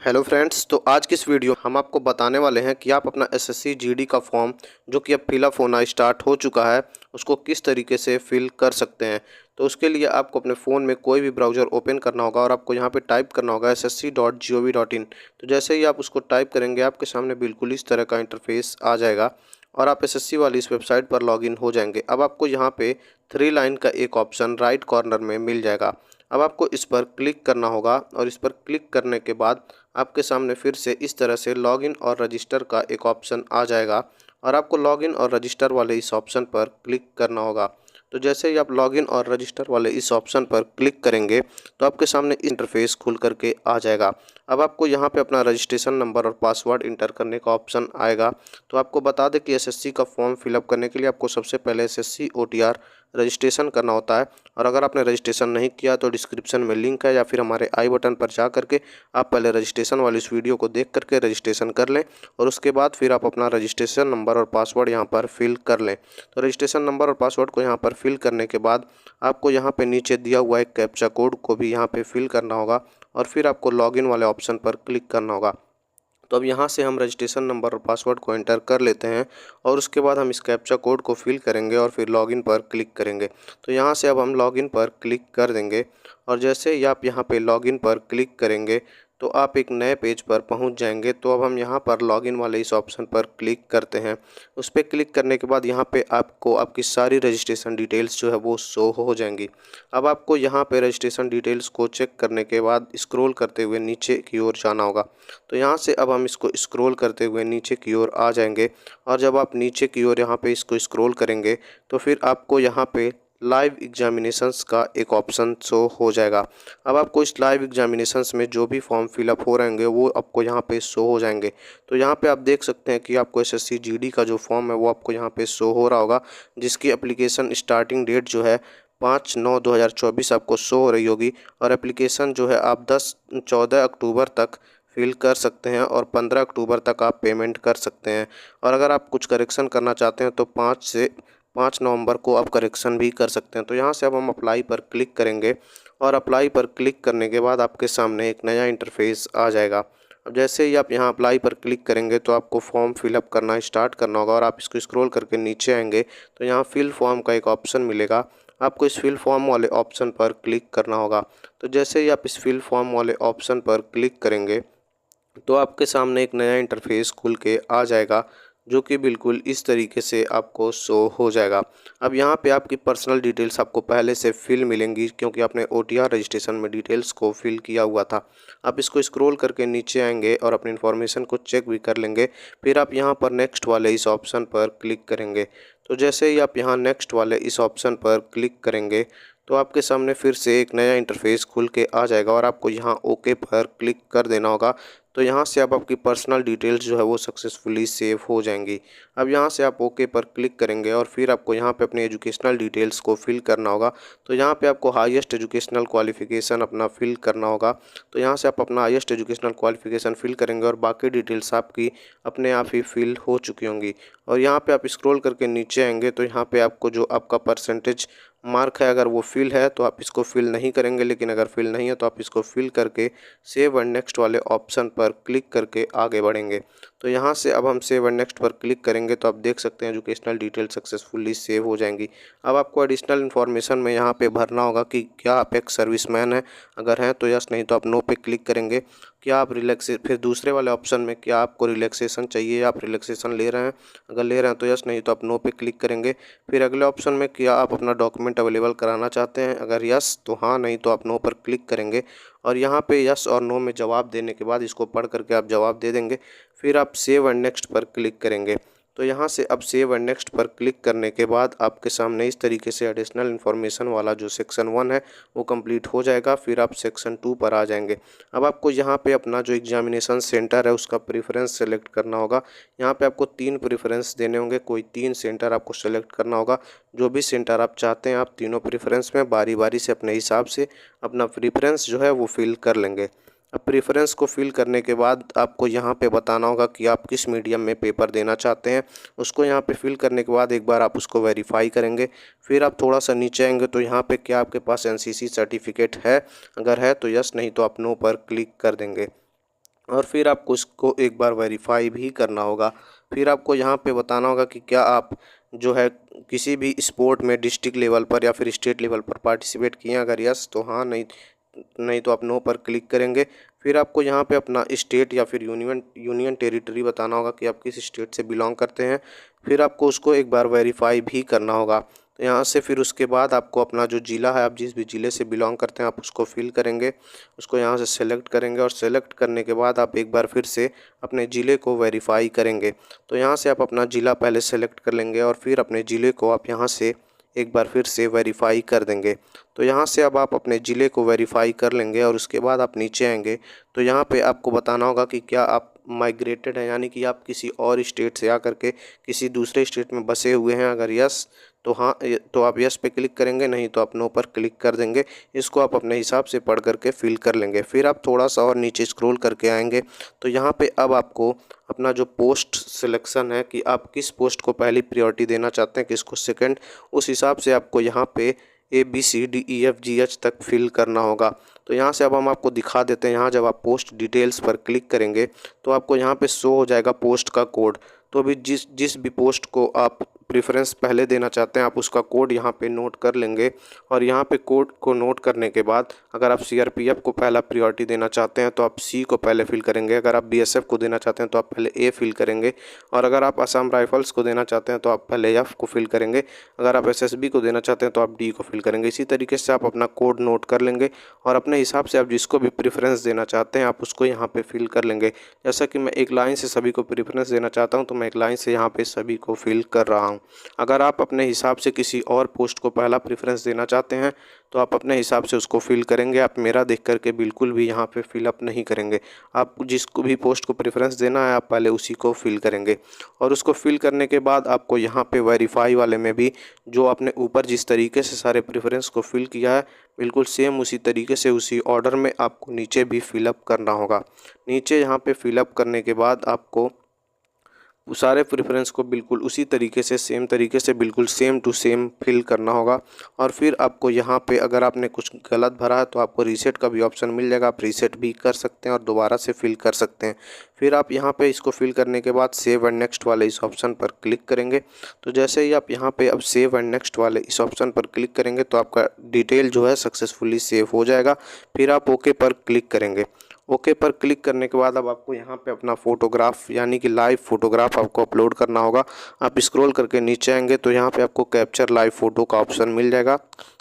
Hello friends, तो आज की इस वीडियो हम आपको बताने वाले हैं कि आप अपना एसएससी जीडी का फॉर्म जो कि अब फिलअप होना स्टार्ट हो चुका है उसको किस तरीके से फिल कर सकते हैं। तो उसके लिए आपको अपने फ़ोन में कोई भी ब्राउज़र ओपन करना होगा और आपको यहाँ पे टाइप करना होगा ssc.gov.in। तो जैसे ही आप उसको टाइप करेंगे आपके सामने बिल्कुल इस तरह का इंटरफेस आ जाएगा और आप एसएससी वाली इस वेबसाइट पर लॉगिन हो जाएंगे। अब आपको यहाँ पे 3 लाइन का एक ऑप्शन राइट कॉर्नर में मिल जाएगा। अब आपको इस पर क्लिक करना होगा और इस पर क्लिक करने के बाद आपके सामने फिर से इस तरह से लॉगिन और रजिस्टर का एक ऑप्शन आ जाएगा और आपको लॉगिन और रजिस्टर वाले इस ऑप्शन पर क्लिक करना होगा। तो जैसे ही आप लॉगिन और रजिस्टर वाले इस ऑप्शन पर क्लिक करेंगे तो आपके सामने इंटरफेस खुल करके आ जाएगा। अब आपको यहाँ पे अपना रजिस्ट्रेशन नंबर और पासवर्ड इंटर करने का ऑप्शन आएगा। तो आपको बता दें कि एसएससी का फॉर्म फिलअप करने के लिए आपको सबसे पहले एसएससी ओटीआर रजिस्ट्रेशन करना होता है। और अगर आपने रजिस्ट्रेशन नहीं किया तो डिस्क्रिप्शन में लिंक है या फिर हमारे आई बटन पर जा करके आप पहले रजिस्ट्रेशन वाली इस वीडियो को देख करके रजिस्ट्रेशन कर लें और उसके बाद फिर आप अपना रजिस्ट्रेशन नंबर और पासवर्ड यहाँ पर फिल कर लें। तो रजिस्ट्रेशन नंबर और पासवर्ड को यहाँ पर फिल करने के बाद आपको यहाँ पे नीचे दिया हुआ एक कैप्चा कोड को भी यहाँ पे फिल करना होगा और फिर आपको लॉगिन वाले ऑप्शन पर क्लिक करना होगा। तो अब यहाँ से हम रजिस्ट्रेशन नंबर और पासवर्ड को एंटर कर लेते हैं और उसके बाद हम इस कैप्चा कोड को फिल करेंगे और फिर लॉगिन पर क्लिक करेंगे। तो यहाँ से अब हम लॉगिन पर क्लिक कर देंगे और जैसे ही आप यहाँ पे लॉगिन पर क्लिक करेंगे तो आप एक नए पेज पर पहुँच जाएंगे। तो अब हम यहाँ पर लॉगिन वाले इस ऑप्शन पर क्लिक करते हैं। उस पर क्लिक करने के बाद यहाँ पे आपको आपकी सारी रजिस्ट्रेशन डिटेल्स जो है वो शो हो जाएंगी। अब आपको यहाँ पे रजिस्ट्रेशन डिटेल्स को चेक करने के बाद स्क्रॉल करते हुए नीचे की ओर जाना होगा। तो यहाँ से अब हम इसको स्क्रॉल करते हुए नीचे की ओर आ जाएंगे और जब आप नीचे की ओर यहाँ पे इसको स्क्रॉल करेंगे तो फिर आपको यहाँ पे लाइव एग्जामिनेशंस का एक ऑप्शन शो हो जाएगा। अब आपको इस लाइव एग्जामिनेशंस में जो भी फॉर्म फिलअप हो रहेंगे वो आपको यहाँ पे शो हो जाएंगे। तो यहाँ पे आप देख सकते हैं कि आपको एसएससी जीडी का जो फॉर्म है वो आपको यहाँ पे शो हो रहा होगा, जिसकी एप्लीकेशन स्टार्टिंग डेट जो है 5/9/2024 आपको शो हो रही होगी और एप्लीकेशन जो है आप 14 अक्टूबर तक फिल कर सकते हैं और 15 अक्टूबर तक आप पेमेंट कर सकते हैं। और अगर आप कुछ करेक्शन करना चाहते हैं तो 5 नवंबर को आप करेक्शन भी कर सकते हैं। तो यहाँ से अब हम अप्लाई पर क्लिक करेंगे और अप्लाई पर क्लिक करने के बाद आपके सामने एक नया इंटरफेस आ जाएगा। अब जैसे ही आप यहाँ अप्लाई पर क्लिक करेंगे तो आपको फॉर्म फिलअप करना स्टार्ट करना होगा और आप इसको स्क्रॉल करके नीचे आएंगे तो यहाँ फिल फॉर्म का एक ऑप्शन मिलेगा। आपको इस फिल फॉर्म वाले ऑप्शन पर क्लिक करना होगा। तो जैसे ही आप इस फिल फॉर्म वाले ऑप्शन पर क्लिक करेंगे तो आपके सामने एक नया इंटरफेस खुल के आ जाएगा, जो कि बिल्कुल इस तरीके से आपको शो हो जाएगा। अब यहाँ पे आपकी पर्सनल डिटेल्स आपको पहले से फिल मिलेंगी क्योंकि आपने ओटीआर रजिस्ट्रेशन में डिटेल्स को फिल किया हुआ था। आप इसको स्क्रॉल करके नीचे आएंगे और अपनी इन्फॉर्मेशन को चेक भी कर लेंगे। फिर आप यहाँ पर नेक्स्ट वाले इस ऑप्शन पर क्लिक करेंगे। तो जैसे ही आप यहाँ नेक्स्ट वाले इस ऑप्शन पर क्लिक करेंगे तो आपके सामने फिर से एक नया इंटरफेस खुल के आ जाएगा और आपको यहाँ ओके पर क्लिक कर देना होगा। तो यहाँ से अब आपकी पर्सनल डिटेल्स जो है वो सक्सेसफुली सेव हो जाएंगी। अब यहाँ से आप ओके पर क्लिक करेंगे और फिर आपको यहाँ पे अपने एजुकेशनल डिटेल्स को फिल करना होगा। तो यहाँ पे आपको हाईएस्ट एजुकेशनल क्वालिफिकेशन अपना फिल करना होगा। तो यहाँ से आप अपना हाईएस्ट एजुकेशनल क्वालिफिकेशन फिल करेंगे और बाकी डिटेल्स आपकी अपने आप ही फिल हो चुकी होंगी। और यहाँ पे आप स्क्रॉल करके नीचे आएंगे तो यहाँ पे आपको जो आपका परसेंटेज मार्क है अगर वो फिल है तो आप इसको फिल नहीं करेंगे, लेकिन अगर फिल नहीं है तो आप इसको फिल करके सेव एंड नेक्स्ट वाले ऑप्शन पर क्लिक करके आगे बढ़ेंगे। तो यहाँ से अब हम सेव एंड नेक्स्ट पर क्लिक करेंगे तो आप देख सकते हैं एजुकेशनल डिटेल सक्सेसफुली सेव हो जाएंगी। अब आपको एडिशनल इन्फॉर्मेशन में यहाँ पे भरना होगा कि क्या आप एक सर्विसमैन हैं, अगर हैं तो यस, नहीं तो आप नो पे क्लिक करेंगे। क्या आप फिर दूसरे वाले ऑप्शन में क्या आपको रिलैक्सेशन चाहिए या आप रिलैक्सेशन ले रहे हैं, अगर ले रहे हैं तो यस, नहीं तो आप नो पे क्लिक करेंगे। फिर अगले ऑप्शन में क्या आप अपना डॉक्यूमेंट अवेलेबल कराना चाहते हैं, अगर यस तो हाँ, नहीं तो आप नो पर क्लिक करेंगे। और यहाँ पे यस और नो में जवाब देने के बाद इसको पढ़ करके आप जवाब दे देंगे। फिर आप सेव एंड नेक्स्ट पर क्लिक करेंगे। तो यहाँ से अब सेव एंड नेक्स्ट पर क्लिक करने के बाद आपके सामने इस तरीके से एडिशनल इन्फॉर्मेशन वाला जो सेक्शन 1 है वो कंप्लीट हो जाएगा। फिर आप सेक्शन 2 पर आ जाएंगे। अब आपको यहाँ पे अपना जो एग्जामिनेशन सेंटर है उसका प्रेफरेंस सेलेक्ट करना होगा। यहाँ पे आपको 3 प्रेफरेंस देने होंगे, कोई 3 सेंटर आपको सेलेक्ट करना होगा। जो भी सेंटर आप चाहते हैं आप तीनों प्रेफरेंस में बारी बारी से अपने हिसाब से अपना प्रेफरेंस जो है वो फिल कर लेंगे। अब प्रेफरेंस को फिल करने के बाद आपको यहाँ पे बताना होगा कि आप किस मीडियम में पेपर देना चाहते हैं। उसको यहाँ पे फिल करने के बाद एक बार आप उसको वेरीफाई करेंगे। फिर आप थोड़ा सा नीचे आएंगे तो यहाँ पे क्या आपके पास एनसीसी सर्टिफिकेट है, अगर है तो यस, नहीं तो आप नो पर क्लिक कर देंगे। और फिर आपको इसको एक बार वेरीफाई भी करना होगा। फिर आपको यहाँ पे बताना होगा कि क्या आप जो है किसी भी स्पोर्ट में डिस्ट्रिक्ट लेवल पर या फिर स्टेट लेवल पर पार्टिसिपेट किए हैं, अगर यस तो हाँ, नहीं नहीं तो आप नो पर क्लिक करेंगे। फिर आपको यहाँ पे अपना स्टेट या फिर यूनियन टेरिटरी बताना होगा कि आप किस स्टेट से बिलोंग करते हैं। फिर आपको उसको एक बार वेरीफाई भी करना होगा। तो यहाँ से फिर उसके बाद आपको अपना जो ज़िला है, आप जिस भी ज़िले से बिलोंग करते हैं आप उसको फिल करेंगे, उसको यहाँ से सेलेक्ट करेंगे और सेलेक्ट करने के बाद आप एक बार फिर से अपने ज़िले को वेरीफाई करेंगे। तो यहाँ से आप अपना ज़िला पहले सेलेक्ट कर लेंगे और फिर अपने ज़िले को आप यहाँ से एक बार फिर से वेरीफाई कर देंगे। तो यहाँ से अब आप अपने ज़िले को वेरीफाई कर लेंगे और उसके बाद आप नीचे आएंगे तो यहाँ पे आपको बताना होगा कि क्या आप माइग्रेटेड हैं, यानी कि आप किसी और स्टेट से आकर के किसी दूसरे स्टेट में बसे हुए हैं। अगर यस तो हाँ, तो आप यस पे क्लिक करेंगे, नहीं तो आप नो पर क्लिक कर देंगे। इसको आप अपने हिसाब से पढ़ करके फिल कर लेंगे। फिर आप थोड़ा सा और नीचे स्क्रॉल करके आएंगे तो यहाँ पे अब आपको अपना जो पोस्ट सिलेक्शन है कि आप किस पोस्ट को पहली प्रायोरिटी देना चाहते हैं, किसको सेकंड, उस हिसाब से आपको यहाँ पे ABCDEFGH तक फिल करना होगा। तो यहाँ से अब हम आपको दिखा देते हैं। यहाँ जब आप पोस्ट डिटेल्स पर क्लिक करेंगे तो आपको यहाँ पे शो हो जाएगा पोस्ट का कोड। तो अभी जिस जिस भी पोस्ट को आप प्रेफरेंस पहले देना चाहते हैं आप उसका कोड यहाँ पे नोट कर लेंगे। और यहाँ पे कोड को नोट करने के बाद अगर आप CRPF को पहला प्रायोरिटी देना चाहते हैं तो आप C को पहले फिल करेंगे। अगर आप BSF को देना चाहते हैं तो आप पहले A फिल करेंगे। और अगर आप असम राइफल्स को देना चाहते हैं तो आप पहले F को फिल करेंगे। अगर आप SSB को देना चाहते हैं तो आप D को फिल करेंगे। इसी तरीके से आप अपना कोड नोट कर लेंगे और अपने हिसाब से आप जिसको भी प्रेफरेंस देना चाहते हैं आप उसको यहाँ पे फिल कर लेंगे। जैसा कि मैं एक लाइन से सभी को प्रेफरेंस देना चाहता हूँ तो मैं एक लाइन से यहाँ पे सभी को फिल कर रहा हूँ। अगर आप अपने हिसाब से किसी और पोस्ट को पहला प्रेफरेंस देना चाहते हैं तो आप अपने हिसाब से उसको फिल करेंगे। आप मेरा देख करके बिल्कुल भी यहाँ पे फिलअप नहीं करेंगे। आप जिसको भी पोस्ट को प्रेफरेंस देना है आप पहले उसी को फिल करेंगे। और उसको फिल करने के बाद आपको यहाँ पे वेरीफाई वाले में भी जो आपने ऊपर जिस तरीके से सारे प्रेफरेंस को फिल किया है बिल्कुल सेम उसी तरीके से उसी ऑर्डर में आपको नीचे भी फिलअप करना होगा। नीचे यहाँ पे फिलअप करने के बाद आपको सारे प्रेफरेंस को बिल्कुल उसी तरीके से सेम तरीके से बिल्कुल सेम टू सेम फिल करना होगा। और फिर आपको यहाँ पे अगर आपने कुछ गलत भरा है तो आपको रीसेट का भी ऑप्शन मिल जाएगा। आप रीसेट भी कर सकते हैं और दोबारा से फिल कर सकते हैं। फिर आप यहाँ पे इसको फिल करने के बाद सेव एंड नेक्स्ट वाले इस ऑप्शन पर क्लिक करेंगे। तो जैसे ही आप यहाँ पे अब सेव एंड नेक्स्ट वाले इस ऑप्शन पर क्लिक करेंगे तो आपका डिटेल जो है सक्सेसफुली सेव हो जाएगा। फिर आप ओके पर क्लिक करेंगे। ओके पर क्लिक करने के बाद अब आपको यहाँ पे अपना फ़ोटोग्राफ यानी कि लाइव फ़ोटोग्राफ आपको अपलोड करना होगा। आप स्क्रॉल करके नीचे आएंगे तो यहाँ पे आपको कैप्चर लाइव फ़ोटो का ऑप्शन मिल जाएगा।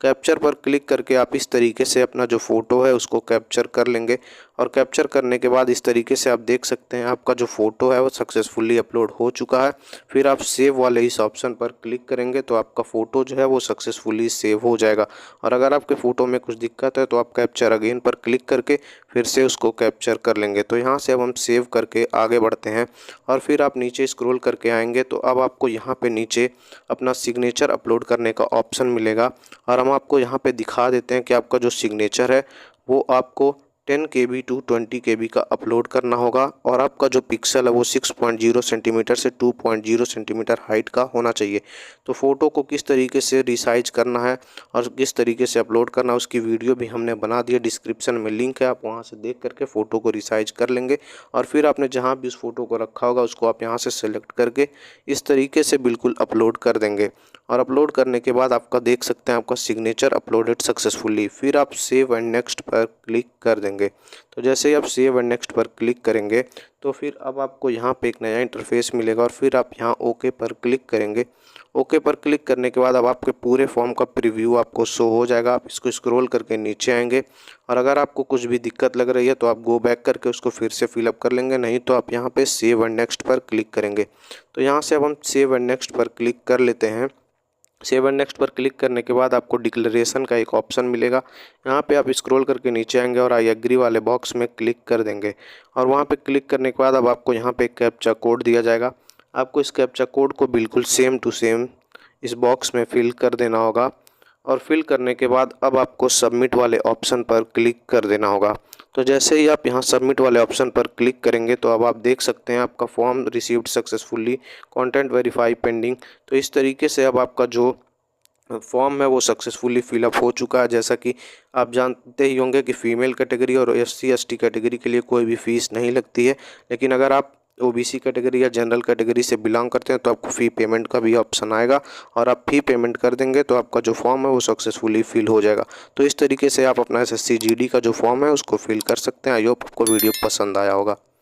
कैप्चर पर क्लिक करके आप इस तरीके से अपना जो फ़ोटो है उसको कैप्चर कर लेंगे। और कैप्चर करने के बाद इस तरीके से आप देख सकते हैं आपका जो फ़ोटो है वो सक्सेसफुली अपलोड हो चुका है। फिर आप सेव वाले इस ऑप्शन पर क्लिक करेंगे तो आपका फ़ोटो जो है वो सक्सेसफुली सेव हो जाएगा। और अगर आपके फ़ोटो में कुछ दिक्कत है तो आप कैप्चर अगेन पर क्लिक करके फिर से उसको कैप्चर कर लेंगे। तो यहाँ से अब हम सेव करके आगे बढ़ते हैं और फिर आप नीचे स्क्रॉल करके आएंगे तो अब आपको यहाँ पे नीचे अपना सिग्नेचर अपलोड करने का ऑप्शन मिलेगा। और हम आपको यहाँ पे दिखा देते हैं कि आपका जो सिग्नेचर है वो आपको 10 KB टू 20 KB का अपलोड करना होगा। और आपका जो पिक्सल है वो 6.0 सेंटीमीटर से 2.0 सेंटीमीटर हाइट का होना चाहिए। तो फ़ोटो को किस तरीके से रिसाइज करना है और किस तरीके से अपलोड करना है उसकी वीडियो भी हमने बना दी है। डिस्क्रिप्शन में लिंक है, आप वहाँ से देख करके फ़ोटो को रिसाइज कर लेंगे। और फिर आपने जहाँ भी उस फ़ोटो को रखा होगा उसको आप यहाँ से सेलेक्ट करके इस तरीके से बिल्कुल अपलोड कर देंगे। और अपलोड करने के बाद आपका देख सकते हैं आपका सिग्नेचर अपलोडेड सक्सेसफुली। फिर आप सेव एंड नेक्स्ट पर क्लिक कर देंगे। तो जैसे ही आप सेव एंड नेक्स्ट पर क्लिक करेंगे तो फिर अब आपको यहाँ पे एक नया इंटरफेस मिलेगा और फिर आप यहाँ ओके पर क्लिक करेंगे। ओके पर क्लिक करने के बाद अब आपके पूरे फॉर्म का प्रीव्यू आपको शो हो जाएगा। आप इसको स्क्रॉल करके नीचे आएंगे और अगर आपको कुछ भी दिक्कत लग रही है तो आप गो बैक करके उसको फिर से फिलअप कर लेंगे, नहीं तो आप यहाँ पे सेव एंड नेक्स्ट पर क्लिक करेंगे। तो यहाँ से अब हम सेव एंड नेक्स्ट पर क्लिक कर लेते हैं। सेव एंड नेक्स्ट पर क्लिक करने के बाद आपको डिक्लेरेशन का एक ऑप्शन मिलेगा। यहाँ पे आप स्क्रॉल करके नीचे आएंगे और आई एग्री वाले बॉक्स में क्लिक कर देंगे। और वहाँ पे क्लिक करने के बाद अब आपको यहाँ पे एक कैप्चा कोड दिया जाएगा। आपको इस कैप्चा कोड को बिल्कुल सेम टू सेम इस बॉक्स में फिल कर देना होगा। और फिल करने के बाद अब आपको सबमिट वाले ऑप्शन पर क्लिक कर देना होगा। तो जैसे ही आप यहाँ सबमिट वाले ऑप्शन पर क्लिक करेंगे तो अब आप देख सकते हैं आपका form received successfully, content verify pending. तो इस तरीके से अब आपका जो फॉर्म है वो सक्सेसफुली फिलअप हो चुका है। जैसा कि आप जानते ही होंगे कि फ़ीमेल कैटेगरी और SC/ST कैटेगरी के लिए कोई भी फ़ीस नहीं लगती है, लेकिन अगर आप OBC कैटेगरी या जनरल कैटेगरी से बिलोंग करते हैं तो आपको फ़ी पेमेंट का भी ऑप्शन आएगा, और आप फ़ी पेमेंट कर देंगे तो आपका जो फॉर्म है वो सक्सेसफुली फिल हो जाएगा। तो इस तरीके से आप अपना SSC GD का जो फॉर्म है उसको फिल कर सकते हैं। आई होप आपको वीडियो पसंद आया होगा।